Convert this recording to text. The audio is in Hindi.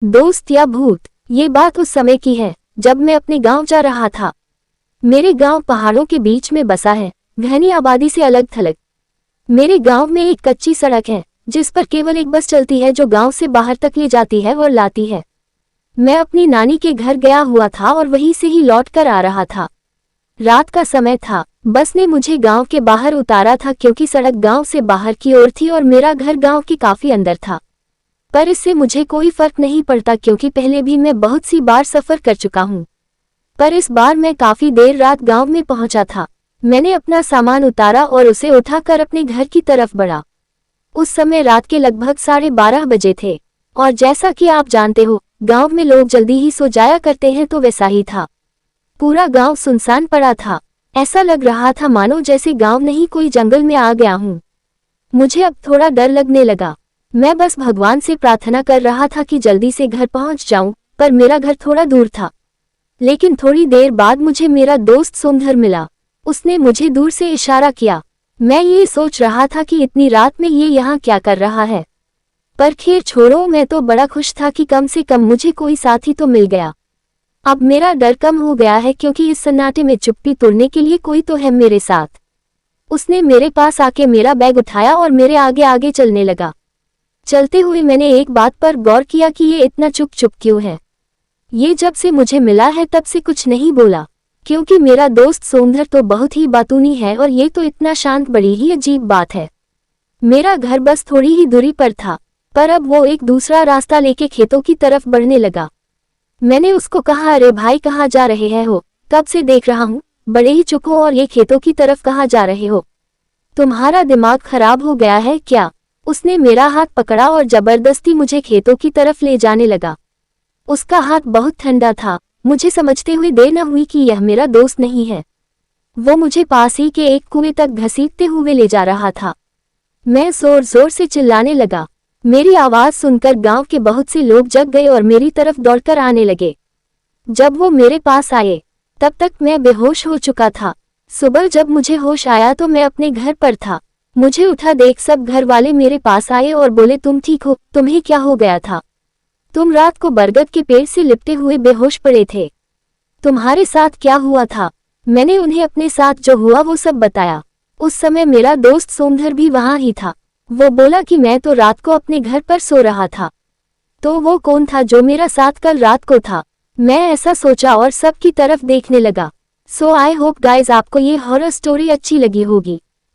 दोस्त या भूत, ये बात उस समय की है जब मैं अपने गांव जा रहा था। मेरे गांव पहाड़ों के बीच में बसा है, घनी आबादी से अलग थलग। मेरे गांव में एक कच्ची सड़क है जिस पर केवल एक बस चलती है जो गांव से बाहर तक ले जाती है और लाती है। मैं अपनी नानी के घर गया हुआ था और वहीं से ही लौट कर आ रहा था। रात का समय था। बस ने मुझे गांव के बाहर उतारा था क्योंकि सड़क गांव से बाहर की ओर थी और मेरा घर गांव के काफी अंदर था। पर इससे मुझे कोई फर्क नहीं पड़ता क्योंकि पहले भी मैं बहुत सी बार सफर कर चुका हूं। पर इस बार मैं काफी देर रात गांव में पहुंचा था। मैंने अपना सामान उतारा और उसे उठाकर अपने घर की तरफ बढ़ा। उस समय रात के लगभग 12:30 बजे थे और जैसा कि आप जानते हो गांव में लोग जल्दी ही सो जाया करते हैं, तो वैसा ही था। पूरा गांव सुनसान पड़ा था। ऐसा लग रहा था मानो जैसे गांव नहीं कोई जंगल में आ गया हूं। मुझे अब थोड़ा डर लगने लगा। मैं बस भगवान से प्रार्थना कर रहा था कि जल्दी से घर पहुंच जाऊं, पर मेरा घर थोड़ा दूर था। लेकिन थोड़ी देर बाद मुझे मेरा दोस्त सोमधर मिला। उसने मुझे दूर से इशारा किया। मैं ये सोच रहा था कि इतनी रात में ये यहाँ क्या कर रहा है, पर खैर छोड़ो, मैं तो बड़ा खुश था कि कम से कम मुझे कोई साथी तो मिल गया। अब मेरा डर कम हो गया है क्योंकि इस सन्नाटे में चुप्पी तोड़ने के लिए कोई तो है मेरे साथ। उसने मेरे पास आके मेरा बैग उठाया और मेरे आगे आगे चलने लगा। चलते हुए मैंने एक बात पर गौर किया कि ये इतना चुप चुप क्यों है। ये जब से मुझे मिला है तब से कुछ नहीं बोला, क्योंकि मेरा दोस्त सोमधर तो बहुत ही बातूनी है और ये तो इतना शांत, बड़ी ही अजीब बात है। मेरा घर बस थोड़ी ही दूरी पर था, पर अब वो एक दूसरा रास्ता लेके खेतों की तरफ बढ़ने लगा। मैंने उसको कहा, अरे भाई कहाँ जा रहे हैं हो, कब से देख रहा हूँ, बड़े ही चुप हो और ये खेतों की तरफ कहाँ जा रहे हो, तुम्हारा दिमाग खराब हो गया है क्या। उसने मेरा हाथ पकड़ा और जबरदस्ती मुझे खेतों की तरफ ले जाने लगा। उसका हाथ बहुत ठंडा था। मुझे समझते हुए देर न हुई कि यह मेरा दोस्त नहीं है। वो मुझे पास ही के एक कुएं तक घसीटते हुए ले जा रहा था। मैं जोर जोर से चिल्लाने लगा। मेरी आवाज सुनकर गांव के बहुत से लोग जग गए और मेरी तरफ दौड़कर आने लगे। जब वो मेरे पास आए तब तक मैं बेहोश हो चुका था। सुबह जब मुझे होश आया तो मैं अपने घर पर था। मुझे उठा देख सब घर वाले मेरे पास आए और बोले, तुम ठीक हो, तुम्हें क्या हो गया था, तुम रात को बरगद के पेड़ से लिपटे हुए बेहोश पड़े थे, तुम्हारे साथ क्या हुआ था। मैंने उन्हें अपने साथ जो हुआ वो सब बताया। उस समय मेरा दोस्त सोमधर भी वहां ही था। वो बोला कि मैं तो रात को अपने घर पर सो रहा था, तो वो कौन था जो मेरा साथ कल रात को था। मैं ऐसा सोचा और सब की तरफ देखने लगा। सो आई होप गाइज आपको ये हॉरर स्टोरी अच्छी लगी होगी।